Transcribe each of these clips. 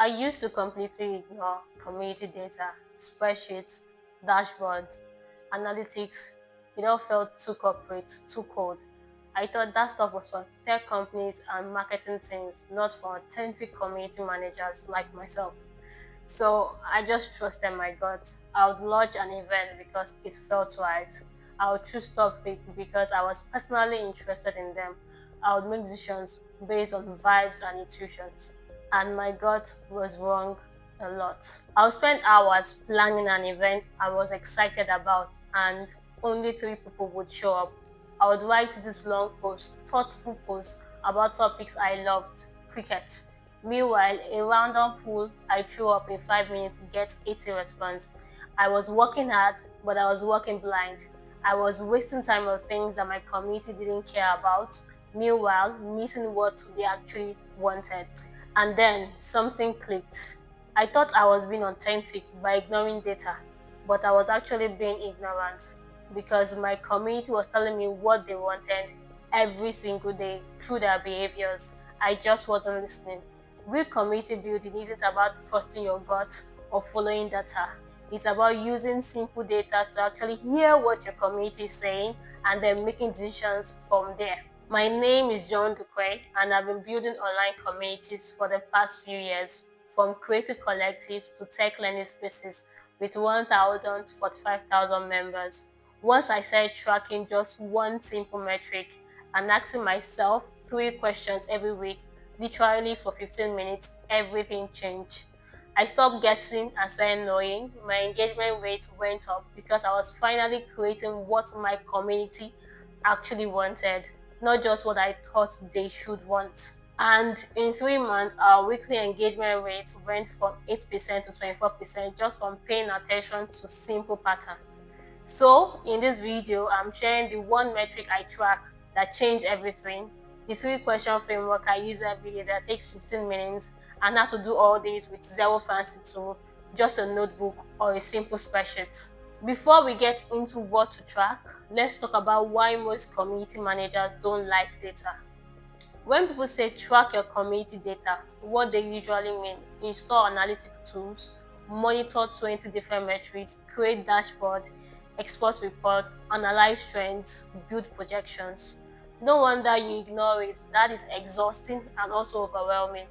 I used to completely ignore community data, spreadsheets, dashboards, analytics. It all felt too corporate, too cold. I thought that stuff was for tech companies and marketing teams, not for authentic community managers like myself. So I just trusted my gut. I would launch an event because it felt right. I would choose topics because I was personally interested in them. I would make decisions based on vibes and intuitions. And my gut was wrong a lot. I would spend hours planning an event I was excited about, and only three people would show up. I would write this long post, thoughtful post about topics I loved: cricket. Meanwhile, a random pool I threw up in 5 minutes gets 80 response. I was working hard, but I was working blind. I was wasting time on things that my community didn't care about, meanwhile, missing what they actually wanted. And then something clicked. I thought I was being authentic by ignoring data, but I was actually being ignorant because my community was telling me what they wanted every single day through their behaviors. I just wasn't listening. Real community building isn't about trusting your gut or following data. It's about using simple data to actually hear what your community is saying and then making decisions from there. My name is John Dukwe, and I've been building online communities for the past few years, from creative collectives to tech learning spaces with 1,000 to 45,000 members. Once I started tracking just one simple metric and asking myself three questions every week, literally for 15 minutes, everything changed. I stopped guessing and started knowing. My engagement rate went up because I was finally creating what my community actually wanted, not just what I thought they should want. And in 3 months, our weekly engagement rate went from 8% to 24% just from paying attention to simple patterns. So, in this video, I'm sharing the one metric I track that changed everything, the three question framework I use every day that takes 15 minutes, and how to do all this with zero fancy tool, just a notebook or a simple spreadsheet. Before we get into what to track, let's talk about why most community managers don't like data. When people say track your community data, what they usually mean: install analytic tools, monitor 20 different metrics, create dashboard, export reports, analyze trends, build projections. No wonder you ignore it. That is exhausting and also overwhelming.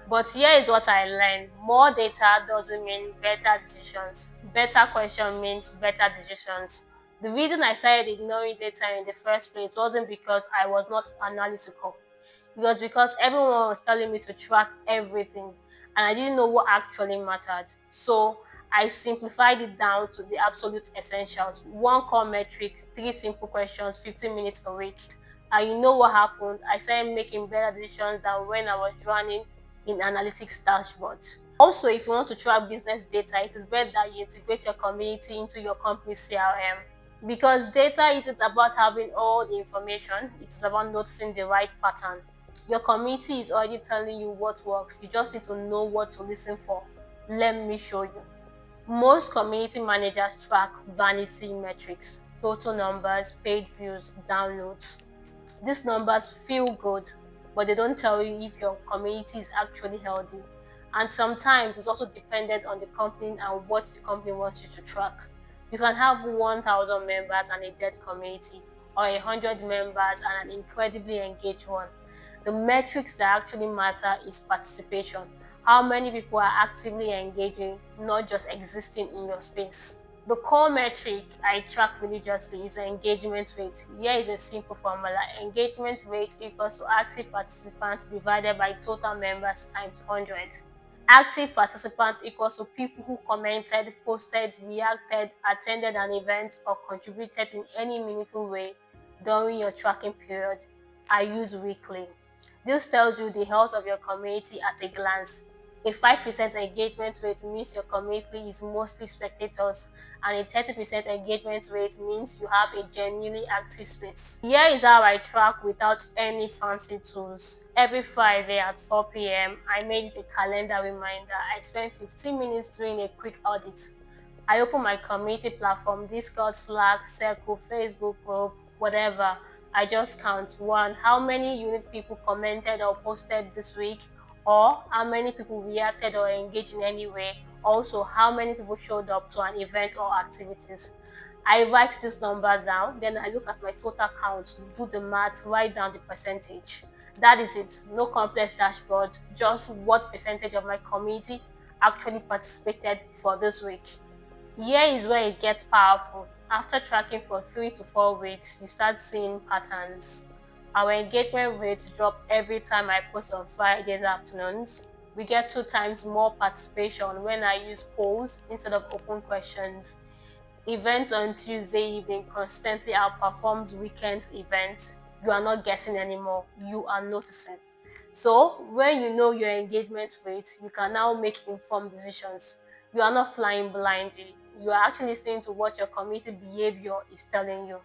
But here is what I learned: more data doesn't mean better decisions. Better question means better decisions. The reason I started ignoring data in the first place wasn't because I was not analytical. It was because everyone was telling me to track everything and I didn't know what actually mattered. So I simplified it down to the absolute essentials: one core metric, three simple questions, 15 minutes a week. And you know what happened? I started making better decisions than when I was running in analytics dashboards. Also, if you want to track business data, it is better that you integrate your community into your company's CRM, because data isn't about having all the information, it is about noticing the right pattern. Your community is already telling you what works, you just need to know what to listen for. Let me show you. Most community managers track vanity metrics: total numbers, page views, downloads. These numbers feel good, but they don't tell you if your community is actually healthy. And sometimes it's also dependent on the company and what the company wants you to track. You can have 1,000 members and a dead community, or 100 members and an incredibly engaged one. The metrics that actually matter is participation. How many people are actively engaging, not just existing in your space. The core metric I track religiously is the engagement rate. Here is a simple formula: engagement rate equals to active participants divided by total members times 100. Active participants equals to people who commented, posted, reacted, attended an event, or contributed in any meaningful way during your tracking period. I use weekly. This tells you the health of your community at a glance. A 5% engagement rate means your community is mostly spectators, and a 30% engagement rate means you have a genuinely active space. Here is how I track without any fancy tools. Every Friday at 4 p.m., I make a calendar reminder. I spend 15 minutes doing a quick audit. I open my community platform: Discord, Slack, Circle, Facebook group, whatever. I just count: one, how many unique people commented or posted this week, or how many people reacted or engaged in any way, also how many people showed up to an event or activities. I write this number down, then I look at my total count, do the math, write down the percentage. That is it. No complex dashboard, just what percentage of my community actually participated for this week. Here is where it gets powerful. After tracking for 3 to 4 weeks, you start seeing patterns. Our engagement rates drop every time I post on Fridays afternoons. We get 2 times more participation when I use polls instead of open questions. Events on Tuesday evening constantly outperforms weekend events. You are not guessing anymore, you are noticing. So, when you know your engagement rate, you can now make informed decisions. You are not flying blindly. You are actually listening to what your community behavior is telling you.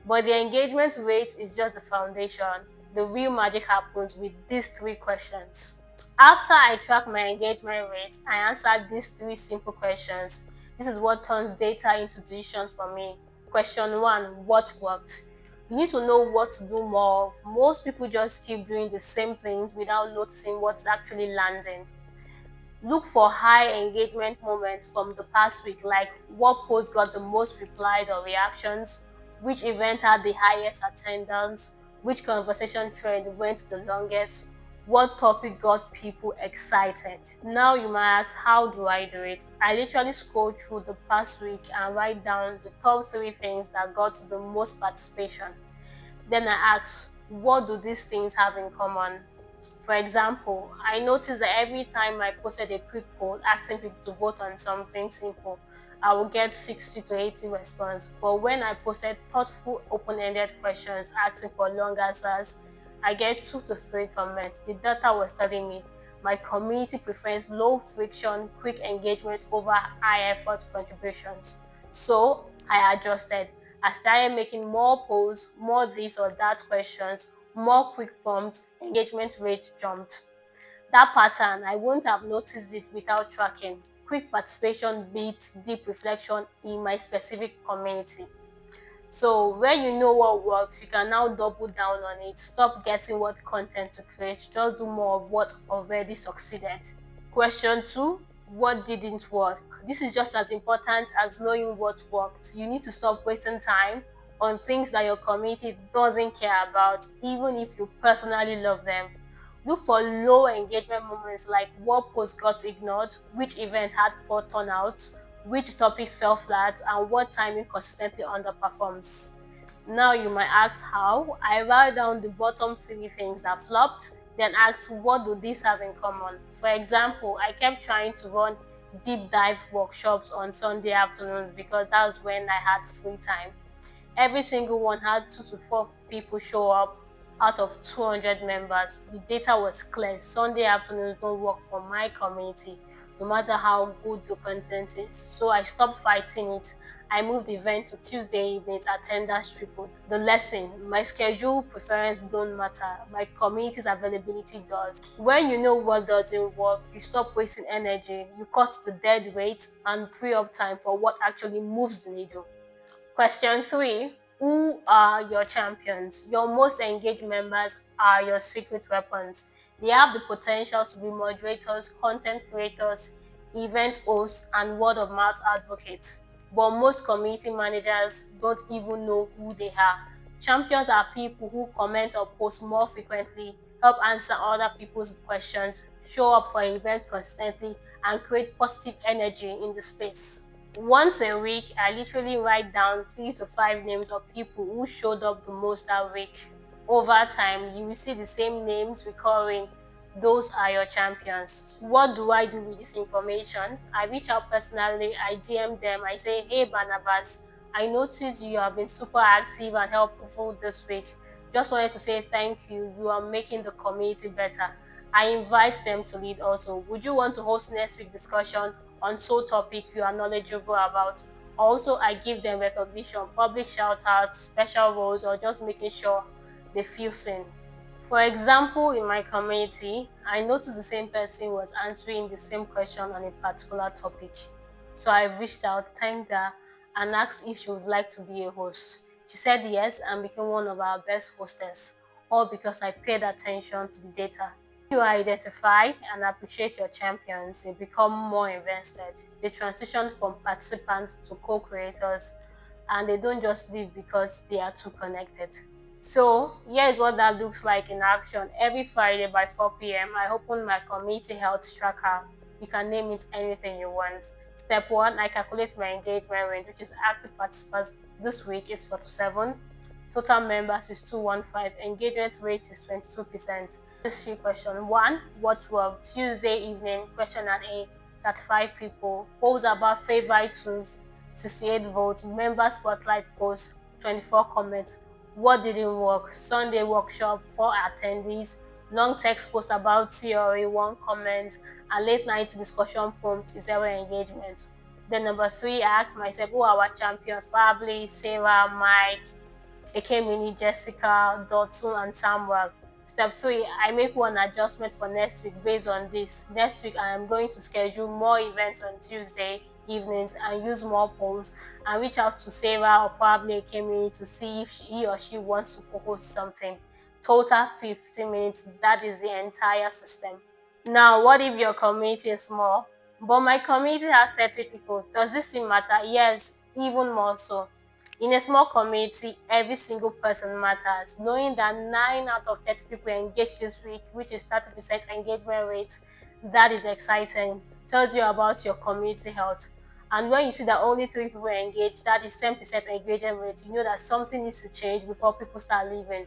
But the engagement rate is just the foundation. The real magic happens with these 3 questions. After I track my engagement rate, I answer these 3 simple questions. This is what turns data into decisions for me. Question one: what worked? You need to know what to do more of. Most people just keep doing the same things without noticing what's actually landing. Look for high engagement moments from the past week, like what post got the most replies or reactions, which event had the highest attendance, which conversation thread went the longest, what topic got people excited. Now you might ask, how do I do it? I literally scroll through the past week and write down the top 3 things that got the most participation. Then I ask, what do these things have in common? For example, I noticed that every time I posted a quick poll asking people to vote on something simple, I would get 60 to 80 responses. But when I posted thoughtful, open-ended questions asking for long answers, I get 2 to 3 comments. The data was telling me my community prefers low friction, quick engagement over high effort contributions. So I adjusted. I started making more polls, more this or that questions, more quick prompts, engagement rate jumped. That pattern, I wouldn't have noticed it without tracking. Quick participation beats deep reflection in my specific community. So when you know what works, you can now double down on it. Stop guessing what content to create. Just do more of what already succeeded. Question two: what didn't work? This is just as important as knowing what worked. You need to stop wasting time on things that your community doesn't care about, even if you personally love them. Look for low engagement moments like what post got ignored, which event had poor turnout, which topics fell flat, and what timing consistently underperforms. Now you might ask how. I write down the bottom 3 things that flopped, then ask what do these have in common. For example, I kept trying to run deep dive workshops on Sunday afternoons because that's when I had free time. Every single one had 2 to 4 people show up out of 200 members. The data was clear. Sunday afternoons don't work for my community, no matter how good the content is. So I stopped fighting it. I moved the event to Tuesday evenings, attendance tripled. The lesson: my schedule preference don't matter. My community's availability does. When you know what doesn't work, you stop wasting energy, you cut the dead weight, and free up time for what actually moves the needle. Question three: who are your champions? Your most engaged members are your secret weapons. They have the potential to be moderators, content creators, event hosts, and word of mouth advocates. But most community managers don't even know who they are. Champions are people who comment or post more frequently, help answer other people's questions, show up for events consistently, and create positive energy in the space. Once a week, I literally write down 3 to 5 names of people who showed up the most that week. Over time, you will see the same names recurring. Those are your champions. What do I do with this information? I reach out personally, I DM them, I say, hey Barnabas, I noticed you have been super active and helpful this week. Just wanted to say thank you. You are making the community better. I invite them to lead also. Would you want to host next week's discussion on so topic you are knowledgeable about? Also, I give them recognition, public shout outs, special roles, or just making sure they feel seen. For example, in my community, I noticed the same person was answering the same question on a particular topic. So I reached out, thanked her, and asked if she would like to be a host. She said yes and became one of our best hostess, all because I paid attention to the data. You identify and appreciate your champions, they become more invested. They transition from participants to co-creators, and they don't just live because they are too connected. So here is what that looks like in action. Every Friday by 4 p.m., I open my community health tracker. You can name it anything you want. Step 1, I calculate my engagement range, which is active participants. This week is 47. Total members is 215. Engagement rate is 22%. History question 1. What worked? Tuesday evening, question and A, 35 people. Polls about favorite tools, 68 votes. Member spotlight post, 24 comments. What didn't work? Sunday workshop, 4 attendees. Long text post about theory, 1 comment. And late night discussion prompt, 0 engagement. Then number 3, I asked myself, who are our champions? Probably Sarah, Mike, Ekemini, Jessica, Dotun, and Samuel. Step 3, I make one adjustment for next week based on this. Next week, I am going to schedule more events on Tuesday evenings and use more polls and reach out to Sarah or probably Ekemini to see if he or she wants to propose something. Total 15 minutes, that is the entire system. Now, what if your community is small? But my community has 30 people. Does this still matter? Yes, even more so. In a small community, every single person matters. Knowing that 9 out of 30 people engaged this week, which is 30% engagement rate, that is exciting. Tells you about your community health. And when you see that only 3 people engaged, that is 10% engagement rate, you know that something needs to change before people start leaving.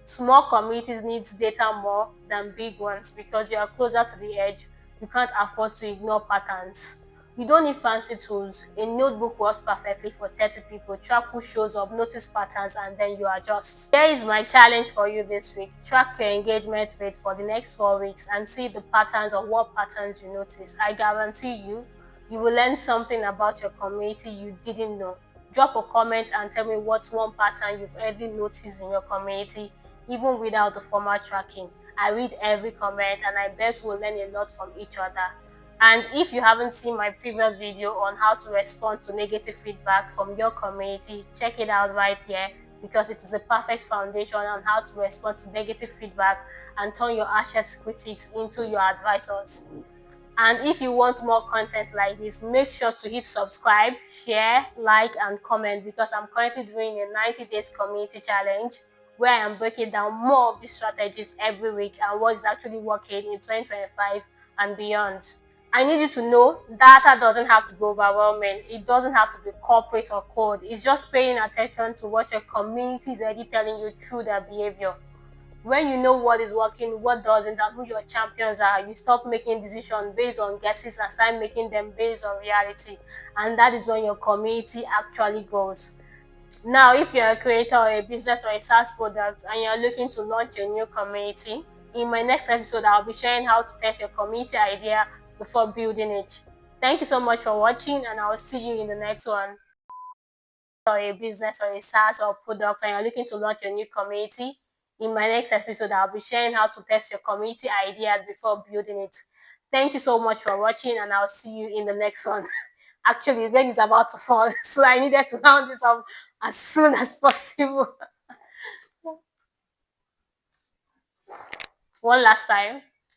Small communities need data more than big ones because you are closer to the edge. You can't afford to ignore patterns. You don't need fancy tools. A notebook works perfectly for 30 people. Track who shows up, notice patterns, and then you adjust. Here is my challenge for you this week. Track your engagement rate for the next 4 weeks and see the patterns or what patterns you notice. I guarantee you, you will learn something about your community you didn't know. Drop a comment and tell me what's one pattern you've ever noticed in your community, even without the formal tracking. I read every comment and I bet we'll learn a lot from each other. And if you haven't seen my previous video on how to respond to negative feedback from your community, check it out right here because it is a perfect foundation on how to respond to negative feedback and turn your harshest critics into your advisors. And if you want more content like this, make sure to hit subscribe, share, like, and comment because I'm currently doing a 90 days community challenge where I am breaking down more of these strategies every week and what is actually working in 2025 and beyond. I need you to know data doesn't have to be overwhelming. It doesn't have to be corporate or code. It's just paying attention to what your community is already telling you through their behavior. When you know what is working, what doesn't, and who your champions are, you stop making decisions based on guesses and start making them based on reality. And that is when your community actually grows. Now, if you're a creator or a business or a SaaS product and you're looking to launch a new community, in my next episode, I'll be sharing how to test your community idea before building it. Thank you so much for watching, and I'll see you in the next one. Or a business or a SaaS or product and you're looking to launch a new community, in my next episode, I'll be sharing how to test your community ideas before building it. Thank you so much for watching, and I'll see you in the next one. Actually, the rain is about to fall, so I needed to round this up as soon as possible. One last time.